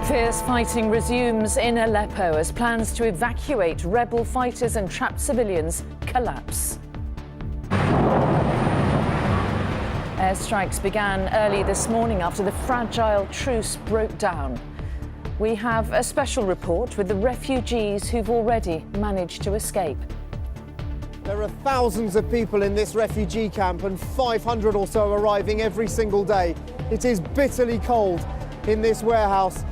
Fierce fighting resumes in Aleppo as plans to evacuate rebel fighters and trapped civilians collapse. Airstrikes began early this morning after the fragile truce broke down. We have a special report with the refugees who've already managed to escape. There are thousands of people in this refugee camp and 500 or so arriving every single day. It is bitterly cold in this warehouse.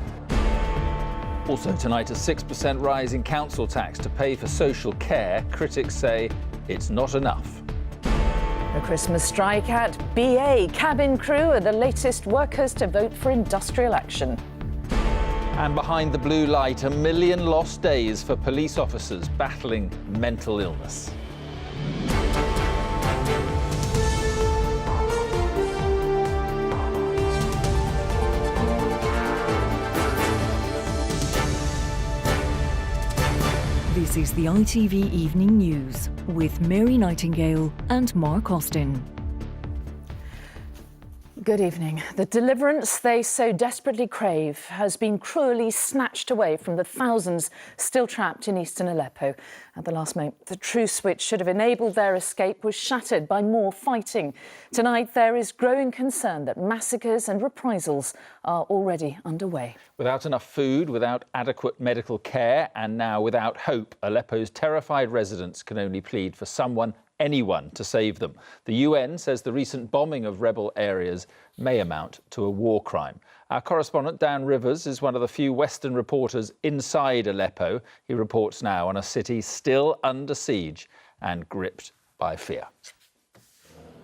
Also tonight, a 6% rise in council tax to pay for social care. Critics say it's not enough. A Christmas strike at BA. Cabin crew are the latest workers to vote for industrial action. And behind the blue light, 1 million lost days for police officers battling mental illness. This is the ITV Evening News with Mary Nightingale and Mark Austin. Good evening. The deliverance they so desperately crave has been cruelly snatched away from the thousands still trapped in eastern Aleppo. At the last moment, the truce which should have enabled their escape was shattered by more fighting. Tonight, there is growing concern that massacres and reprisals are already underway. Without enough food, without adequate medical care, and now without hope, Aleppo's terrified residents can only plead for anyone to save them. The UN says the recent bombing of rebel areas may amount to a war crime. Our correspondent Dan Rivers is one of the few Western reporters inside Aleppo. He reports now on a city still under siege and gripped by fear.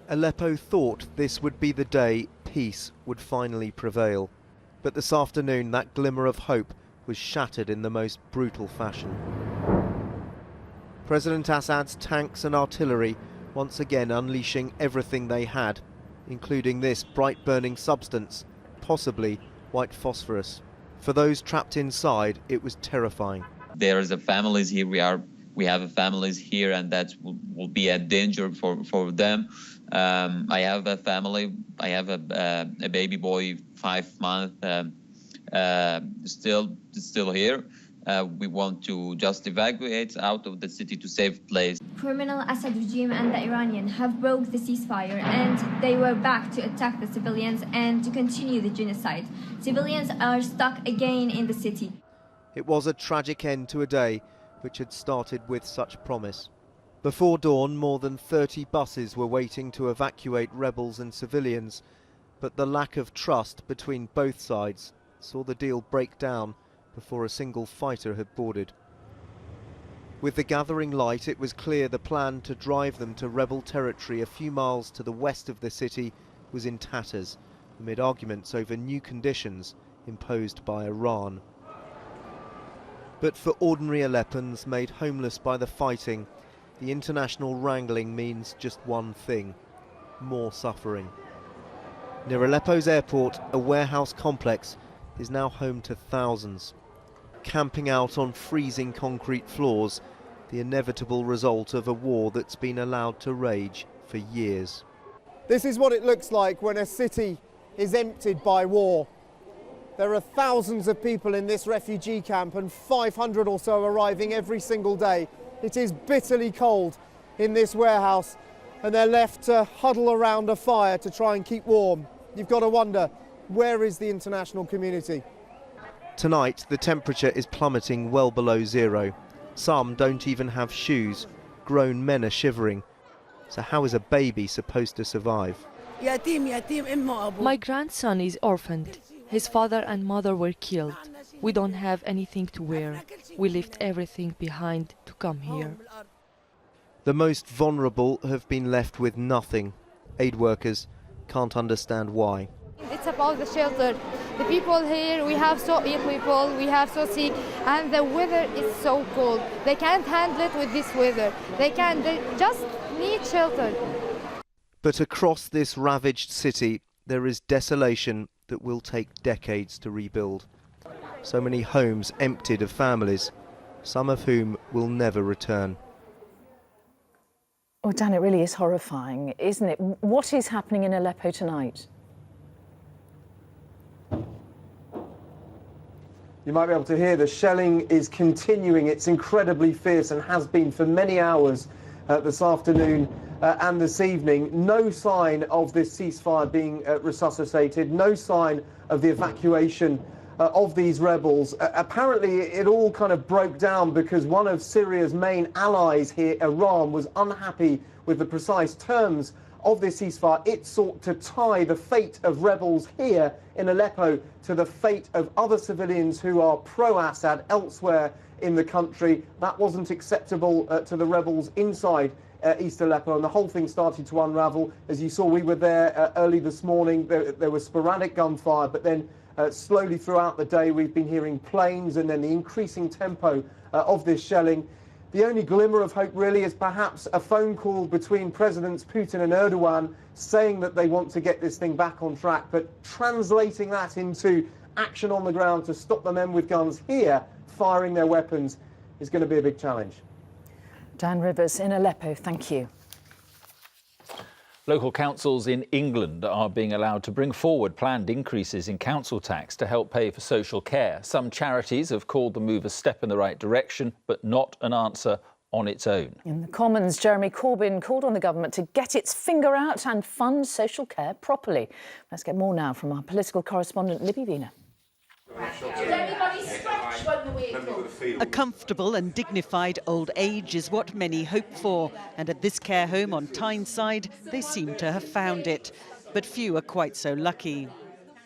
Aleppo thought this would be the day peace would finally prevail. But this afternoon, that glimmer of hope was shattered in the most brutal fashion. President Assad's tanks and artillery once again unleashing everything they had, including this bright-burning substance, possibly white phosphorus. For those trapped inside, it was terrifying. There is families here. We have families here, and that will be a danger for them. I have a family. I have a baby boy, 5 months, still here. We want to just evacuate out of the city to safe place. Criminal Assad regime and the Iranian have broke the ceasefire, and they were back to attack the civilians and to continue the genocide. Civilians are stuck again in the city. It was a tragic end to a day which had started with such promise. Before dawn, more than 30 buses were waiting to evacuate rebels and civilians, but the lack of trust between both sides saw the deal break down before a single fighter had boarded. With the gathering light, it was clear the plan to drive them to rebel territory a few miles to the west of the city was in tatters, amid arguments over new conditions imposed by Iran. But for ordinary Aleppans made homeless by the fighting, the international wrangling means just one thing: more suffering. Near Aleppo's airport, a warehouse complex is now home to thousands, camping out on freezing concrete floors, the inevitable result of a war that's been allowed to rage for years. This is what it looks like when a city is emptied by war. There are thousands of people in this refugee camp and 500 or so arriving every single day. It is bitterly cold in this warehouse, and they're left to huddle around a fire to try and keep warm. You've got to wonder, where is the international community? Tonight, the temperature is plummeting well below zero. Some don't even have shoes. Grown men are shivering. So how is a baby supposed to survive? My grandson is orphaned. His father and mother were killed. We don't have anything to wear. We left everything behind to come here. The most vulnerable have been left with nothing. Aid workers can't understand why. It's about the shelter. The people here, we have so ill people, we have so sick, and the weather is so cold. They can't handle it with this weather. They just need shelter. But across this ravaged city, there is desolation that will take decades to rebuild. So many homes emptied of families, some of whom will never return. Oh, Dan, it really is horrifying, isn't it? What is happening in Aleppo tonight? You might be able to hear the shelling is continuing. It's incredibly fierce and has been for many hours this afternoon and this evening. No sign of this ceasefire being resuscitated, no sign of the evacuation of these rebels. Apparently it all kind of broke down because one of Syria's main allies here, Iran, was unhappy with the precise terms of this ceasefire. It sought to tie the fate of rebels here in Aleppo to the fate of other civilians who are pro-Assad elsewhere in the country. That wasn't acceptable to the rebels inside East Aleppo, and the whole thing started to unravel. As you saw, we were there early this morning. There was sporadic gunfire, but then slowly throughout the day we've been hearing planes and then the increasing tempo of this shelling. The only glimmer of hope really is perhaps a phone call between Presidents Putin and Erdogan saying that they want to get this thing back on track, but translating that into action on the ground to stop the men with guns here firing their weapons is going to be a big challenge. Dan Rivers in Aleppo, thank you. Local councils in England are being allowed to bring forward planned increases in council tax to help pay for social care. Some charities have called the move a step in the right direction, but not an answer on its own. In the Commons, Jeremy Corbyn called on the government to get its finger out and fund social care properly. Let's get more now from our political correspondent, Libby Vina. A comfortable and dignified old age is what many hope for, and at this care home on Tyneside, they seem to have found it. But few are quite so lucky.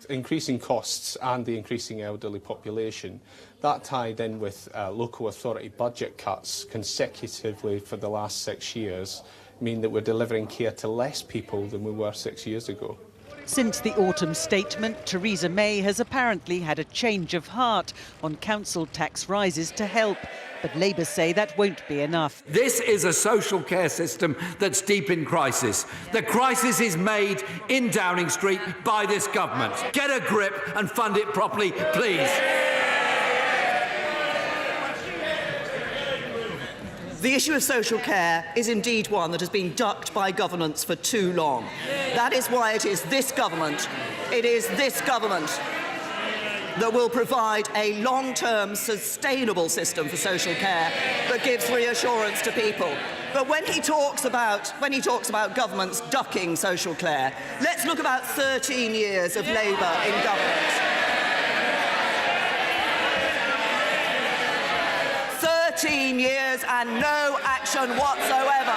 Increasing costs and the increasing elderly population, that tied in with local authority budget cuts consecutively for the last 6 years, mean that we're delivering care to less people than we were 6 years ago. Since the autumn statement, Theresa May has apparently had a change of heart on council tax rises to help. But Labour say that won't be enough. This is a social care system that's deep in crisis. The crisis is made in Downing Street by this government. Get a grip and fund it properly, please. The issue of social care is indeed one that has been ducked by governments for too long. That is why it is this government that will provide a long-term sustainable system for social care that gives reassurance to people. But when he talks about governments ducking social care, let's look about 13 years of Labour in government. 13 years and no action whatsoever.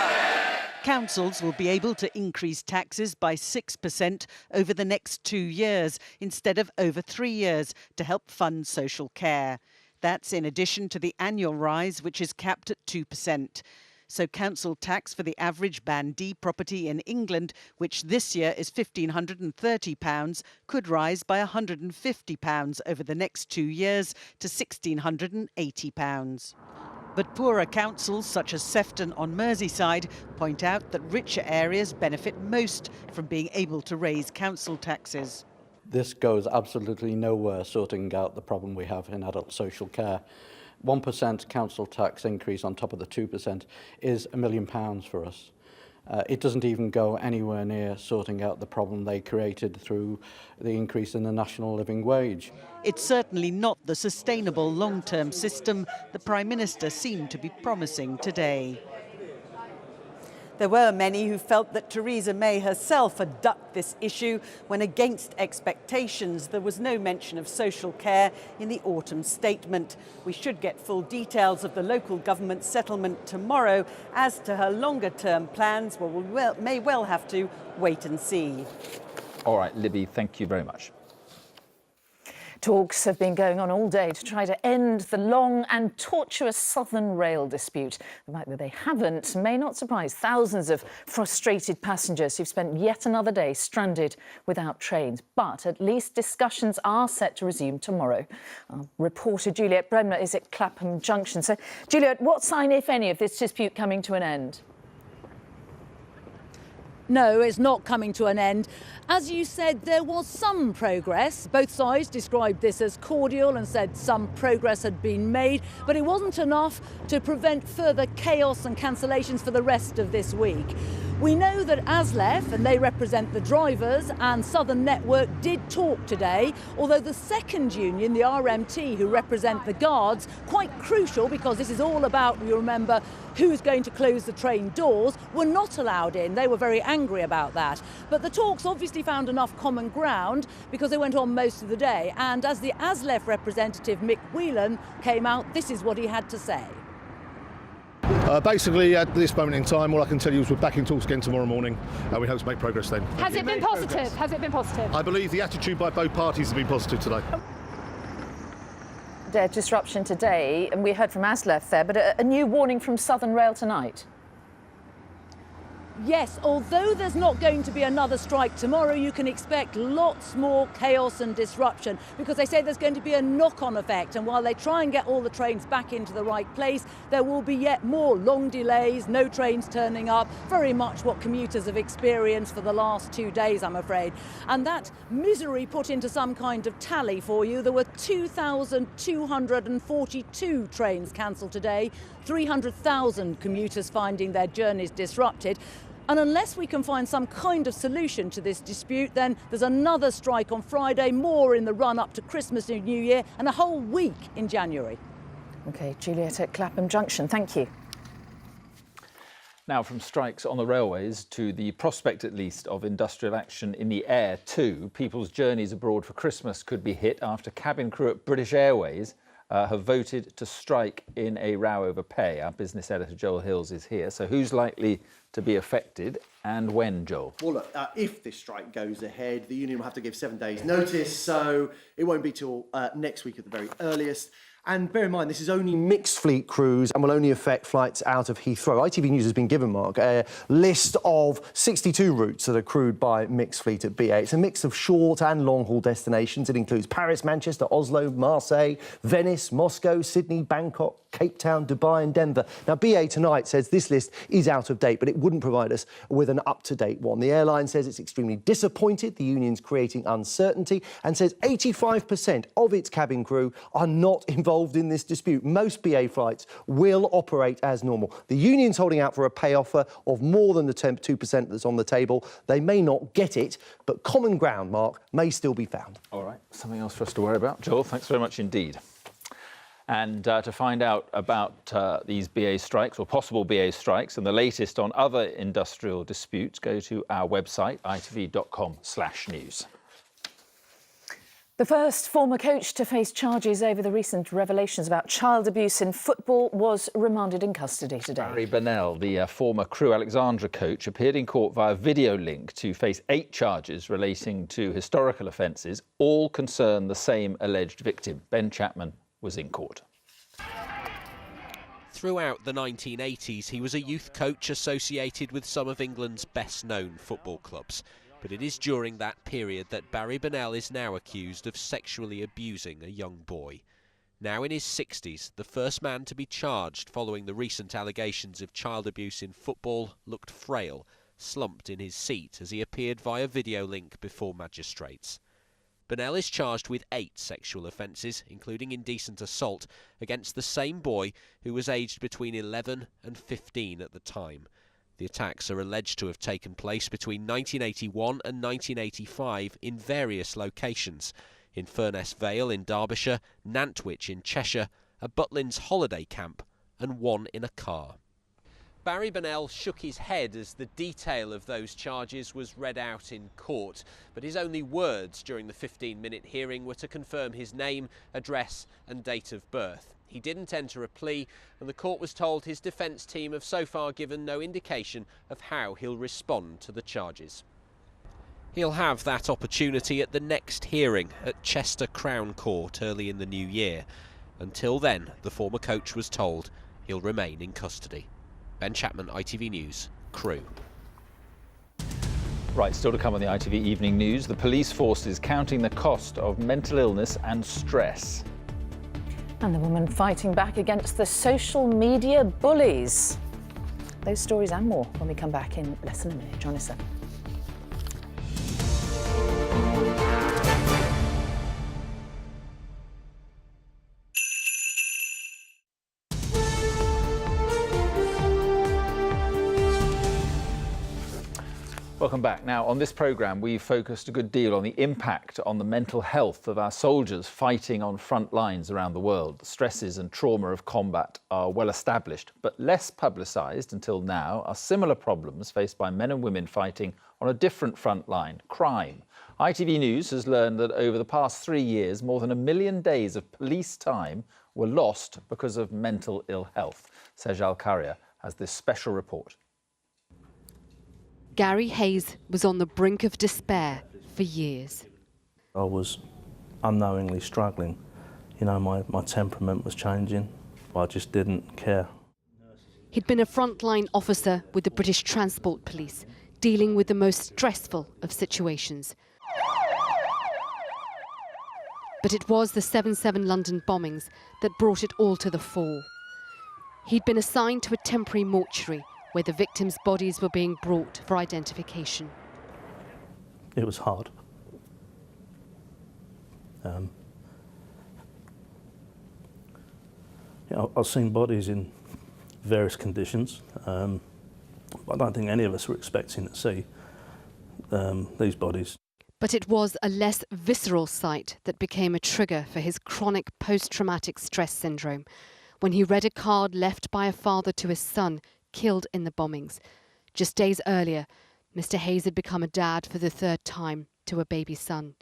Councils will be able to increase taxes by 6% over the next 2 years instead of over 3 years to help fund social care. That's in addition to the annual rise, which is capped at 2%. So council tax for the average Band D property in England, which this year is £1,530, could rise by £150 over the next 2 years to £1,680. But poorer councils such as Sefton on Merseyside point out that richer areas benefit most from being able to raise council taxes. This goes absolutely nowhere sorting out the problem we have in adult social care. 1% council tax increase on top of the 2% is £1 million for us. It doesn't even go anywhere near sorting out the problem they created through the increase in the national living wage. It's certainly not the sustainable long-term system the Prime Minister seemed to be promising today. There were many who felt that Theresa May herself had ducked this issue when, against expectations, there was no mention of social care in the autumn statement. We should get full details of the local government settlement tomorrow. As to her longer-term plans, well, we may well have to wait and see. All right, Libby, thank you very much. Talks have been going on all day to try to end the long and tortuous Southern Rail dispute. The fact that they haven't may not surprise thousands of frustrated passengers who've spent yet another day stranded without trains. But at least discussions are set to resume tomorrow. Our reporter Juliet Bremner is at Clapham Junction. So, Juliet, what sign, if any, of this dispute coming to an end? No, it's not coming to an end. As you said, there was some progress. Both sides described this as cordial and said some progress had been made, but it wasn't enough to prevent further chaos and cancellations for the rest of this week. We know that ASLEF, and they represent the drivers, and Southern Network did talk today, although the second union, the RMT, who represent the guards, quite crucial because this is all about, you remember, who's going to close the train doors, were not allowed in. They were very angry about that. But the talks obviously found enough common ground because they went on most of the day. And as the ASLEF representative, Mick Whelan, came out, this is what he had to say. Basically, at this moment in time, all I can tell you is we're back in talks again tomorrow morning, and we hope to make progress then. Has it been positive? Has it been positive? I believe the attitude by both parties has been positive today. Disruption today, and we heard from ASLEF there, but a new warning from Southern Rail tonight. Yes, although there's not going to be another strike tomorrow, you can expect lots more chaos and disruption because they say there's going to be a knock-on effect, and while they try and get all the trains back into the right place, there will be yet more long delays, no trains turning up, very much what commuters have experienced for the last 2 days, I'm afraid. And that misery put into some kind of tally for you. There were 2,242 trains cancelled today, 300,000 commuters finding their journeys disrupted. And unless we can find some kind of solution to this dispute, then there's another strike on Friday, more in the run-up to Christmas and New Year, and a whole week in January. OK, Juliet at Clapham Junction, thank you. Now, from strikes on the railways to the prospect, at least, of industrial action in the air too. People's journeys abroad for Christmas could be hit after cabin crew at British Airways have voted to strike in a row over pay. Our business editor, Joel Hills, is here. So who's likely to be affected and when, Joel? Well, look, if this strike goes ahead, the union will have to give 7 days' notice, so it won't be till next week at the very earliest. And bear in mind, this is only mixed fleet crews and will only affect flights out of Heathrow. ITV News has been given, Mark, a list of 62 routes that are crewed by mixed fleet at BA. It's a mix of short and long-haul destinations. It includes Paris, Manchester, Oslo, Marseille, Venice, Moscow, Sydney, Bangkok, Cape Town, Dubai and Denver. Now, BA tonight says this list is out of date, but it wouldn't provide us with an up-to-date one. The airline says it's extremely disappointed. The union's creating uncertainty and says 85% of its cabin crew are not involved in this dispute. Most BA flights will operate as normal. The union's holding out for a pay offer of more than the 2% that's on the table. They may not get it, but common ground, Mark, may still be found. All right, something else for us to worry about. Joel, thanks very much indeed. And to find out about these BA strikes, or possible BA strikes, and the latest on other industrial disputes, go to our website, itv.com/news. The first former coach to face charges over the recent revelations about child abuse in football was remanded in custody today. Barry Bunnell, the former Crewe Alexandra coach, appeared in court via video link to face 8 charges relating to historical offences. All concern the same alleged victim. Ben Chapman was in court. Throughout the 1980s, he was a youth coach associated with some of England's best-known football clubs. But it is during that period that Barry Bunnell is now accused of sexually abusing a young boy. Now in his 60s, the first man to be charged following the recent allegations of child abuse in football looked frail, slumped in his seat as he appeared via video link before magistrates. Bunnell is charged with 8 sexual offences, including indecent assault, against the same boy who was aged between 11 and 15 at the time. The attacks are alleged to have taken place between 1981 and 1985 in various locations: in Furness Vale in Derbyshire, Nantwich in Cheshire, a Butlins holiday camp, and one in a car. Barry Bunnell shook his head as the detail of those charges was read out in court, but his only words during the 15-minute hearing were to confirm his name, address and date of birth. He didn't enter a plea, and the court was told his defence team have so far given no indication of how he'll respond to the charges. He'll have that opportunity at the next hearing at Chester Crown Court early in the new year. Until then, the former coach was told he'll remain in custody. Ben Chapman, ITV News, Crewe. Right, still to come on the ITV Evening News. The police force is counting the cost of mental illness and stress. And the woman fighting back against the social media bullies. Those stories and more when we come back in less than a minute. Join us then. Welcome back. Now, on this programme, we've focused a good deal on the impact on the mental health of our soldiers fighting on front lines around the world. The stresses and trauma of combat are well established, but less publicised until now are similar problems faced by men and women fighting on a different front line, crime. ITV News has learned that over the past 3 years, more than 1 million days of police time were lost because of mental ill health. Sejal Karia has this special report. Gary Hayes was on the brink of despair for years. I was unknowingly struggling. You know, my temperament was changing. I just didn't care. He'd been a frontline officer with the British Transport Police, dealing with the most stressful of situations. But it was the 7/7 London bombings that brought it all to the fore. He'd been assigned to a temporary mortuary where the victims' bodies were being brought for identification. It was hard. I've seen bodies in various conditions. I don't think any of us were expecting to see these bodies. But it was a less visceral sight that became a trigger for his chronic post-traumatic stress syndrome, when he read a card left by a father to his son, killed in the bombings. Just days earlier, Mr. Hayes had become a dad for the 3rd time to a baby son.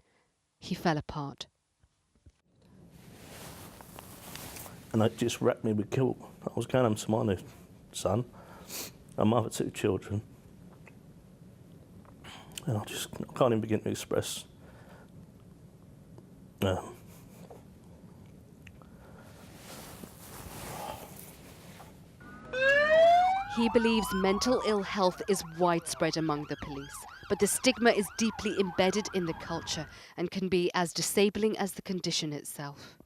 He fell apart. And it just wrapped me with guilt. I was going home to my new son, a mother, 2 children. And I can't even begin to express He believes mental ill health is widespread among the police, but the stigma is deeply embedded in the culture and can be as disabling as the condition itself.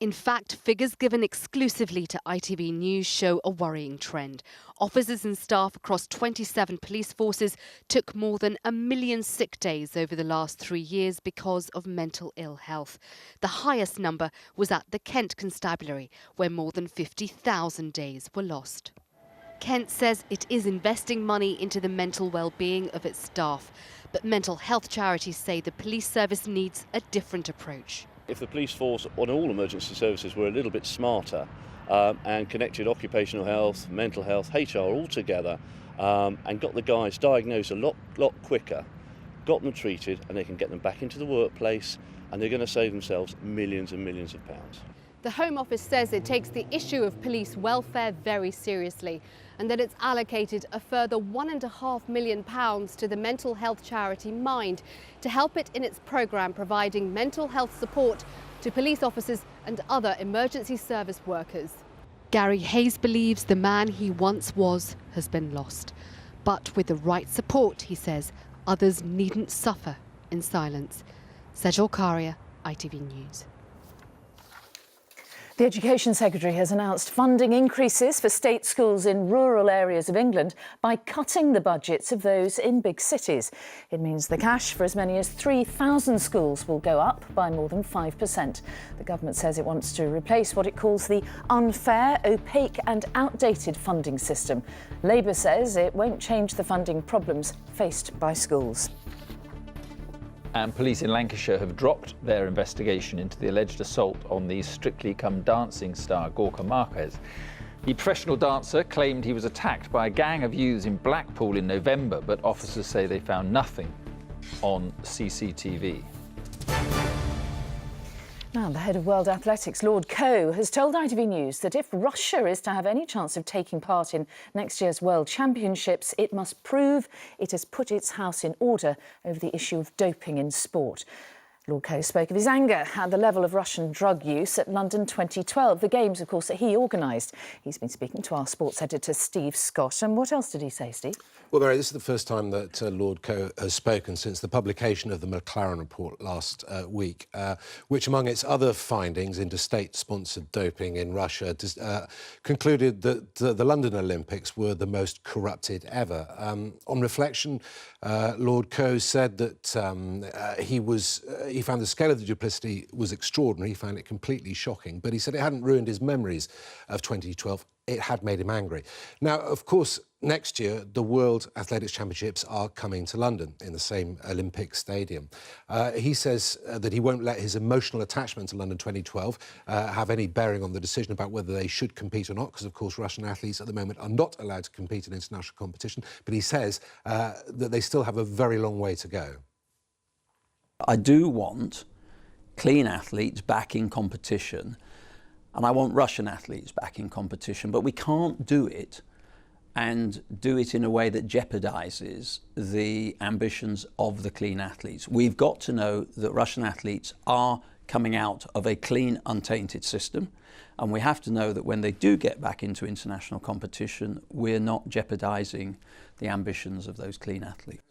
In fact, figures given exclusively to ITV News show a worrying trend. Officers and staff across 27 police forces took more than 1 million sick days over the last 3 years because of mental ill health. The highest number was at the Kent Constabulary, where more than 50,000 days were lost. Kent says it is investing money into the mental well-being of its staff, but mental health charities say the police service needs a different approach. If the police force on all emergency services were a little bit smarter and connected occupational health, mental health, HR all together and got the guys diagnosed a lot quicker, got them treated, and they can get them back into the workplace, and they're going to save themselves millions and millions of pounds. The Home Office says it takes the issue of police welfare very seriously and that it's allocated a further £1.5 million to the mental health charity Mind to help it in its programme providing mental health support to police officers and other emergency service workers. Gary Hayes believes the man he once was has been lost. But with the right support, he says, others needn't suffer in silence. Sejal Karia, ITV News. The Education Secretary has announced funding increases for state schools in rural areas of England by cutting the budgets of those in big cities. It means the cash for as many as 3,000 schools will go up by more than 5%. The government says it wants to replace what it calls the unfair, opaque and outdated funding system. Labour says it won't change the funding problems faced by schools. And police in Lancashire have dropped their investigation into the alleged assault on the Strictly Come Dancing star Gorka Marquez. The professional dancer claimed he was attacked by a gang of youths in Blackpool in November, but officers say they found nothing on CCTV. Now, the head of World Athletics, Lord Coe, has told ITV News that if Russia is to have any chance of taking part in next year's World Championships, it must prove it has put its house in order over the issue of doping in sport. Lord Coe spoke of his anger at the level of Russian drug use at London 2012, the Games, of course, that he organised. He's been speaking to our sports editor, Steve Scott. And what else did he say, Steve? Well, Mary, this is the first time that Lord Coe has spoken since the publication of the McLaren report last week, which, among its other findings into state-sponsored doping in Russia, concluded that the London Olympics were the most corrupted ever. On reflection, Lord Coe said that he found the scale of the duplicity was extraordinary. He found it completely shocking, but he said it hadn't ruined his memories of 2012. It had made him angry. Now, of course, next year, the World Athletics Championships are coming to London in the same Olympic stadium. He says that he won't let his emotional attachment to London 2012 have any bearing on the decision about whether they should compete or not, because, of course, Russian athletes at the moment are not allowed to compete in international competition. But he says that they still have a very long way to go. I do want clean athletes back in competition, and I want Russian athletes back in competition, but we can't do it and do it in a way that jeopardizes the ambitions of the clean athletes. We've got to know that Russian athletes are coming out of a clean, untainted system, and we have to know that when they do get back into international competition, we're not jeopardizing the ambitions of those clean athletes.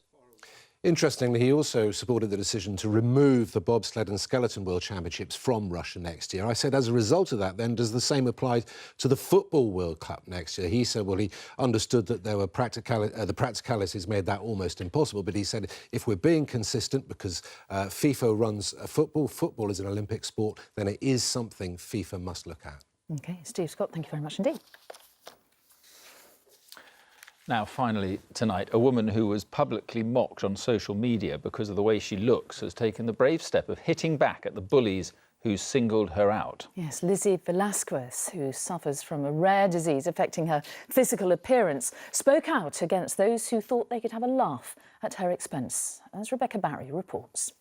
Interestingly, he also supported the decision to remove the bobsled and skeleton World Championships from Russia next year. I said, as a result of that, then, does the same apply to the Football World Cup next year? He said, well, he understood that there were the practicalities made that almost impossible, but he said, if we're being consistent, because FIFA runs football is an Olympic sport, then it is something FIFA must look at. OK, Steve Scott, thank you very much indeed. Now, finally, tonight, a woman who was publicly mocked on social media because of the way she looks has taken the brave step of hitting back at the bullies who singled her out. Yes, Lizzie Velasquez, who suffers from a rare disease affecting her physical appearance, spoke out against those who thought they could have a laugh at her expense, as Rebecca Barry reports.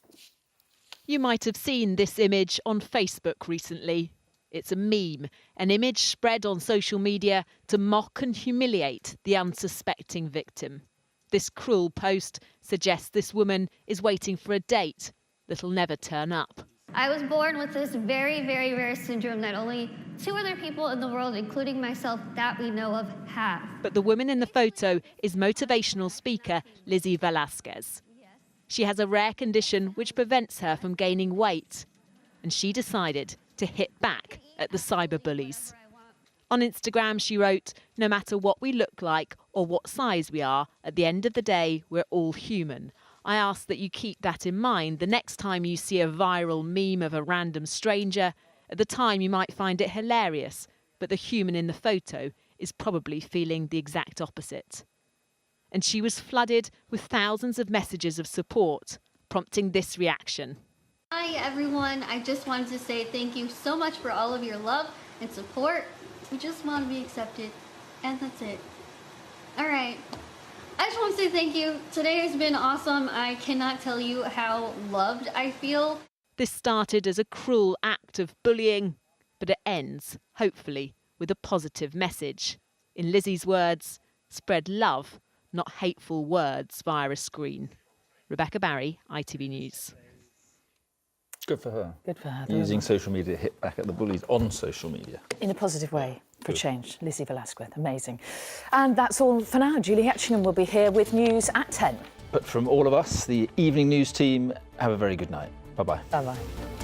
You might have seen this image on Facebook recently. It's a meme, an image spread on social media to mock and humiliate the unsuspecting victim. This cruel post suggests this woman is waiting for a date that'll never turn up. I was born with this very, very rare syndrome that only 2 other people in the world, including myself, that we know of, have. But the woman in the photo is motivational speaker Lizzie Velasquez. She has a rare condition which prevents her from gaining weight, and she decided to hit back at the cyberbullies. On Instagram, she wrote, "No matter what we look like or what size we are, at the end of the day, we're all human. I ask that you keep that in mind the next time you see a viral meme of a random stranger. At the time, you might find it hilarious, but the human in the photo is probably feeling the exact opposite." And she was flooded with thousands of messages of support, prompting this reaction. Hi everyone, I just wanted to say thank you so much for all of your love and support. We just want to be accepted, and that's it. All right, I just want to say thank you. Today has been awesome. I cannot tell you how loved I feel. This started as a cruel act of bullying, but it ends, hopefully, with a positive message. In Lizzie's words, spread love, not hateful words via a screen. Rebecca Barry, ITV News. Good for her. Good for her. Using social media to hit back at the bullies on social media. In a positive way, for change. Lizzie Velasquez, amazing. And that's all for now. Julie Etchingham will be here with news at 10. But from all of us, the Evening News team, have a very good night. Bye-bye. Bye-bye.